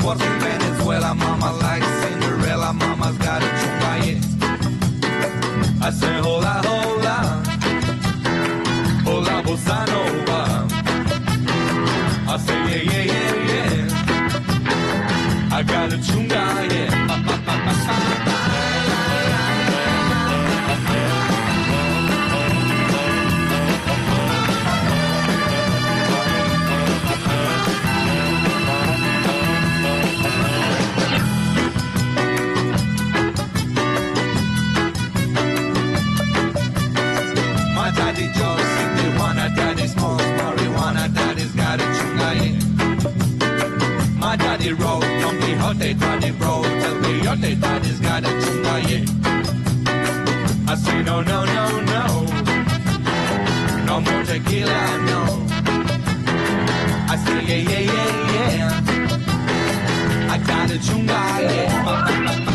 was in Venezuela. Mama like Cinderella, mama's got a chunga, yeah. I say hola, hola, hola, bossa nova. I say yeah, yeah, yeah, yeah. I got a chunga, yeah. Daddy Joe, marijuana, daddy smokes marijuana, daddy's got a chunga, yeah. My daddy rode Don Quixote, daddy rode El Quixote, daddy's got a chunga, yeah. I say no, no, no, no, no more tequila, no. I say yeah, yeah, yeah, yeah, I got a chunga, yeah.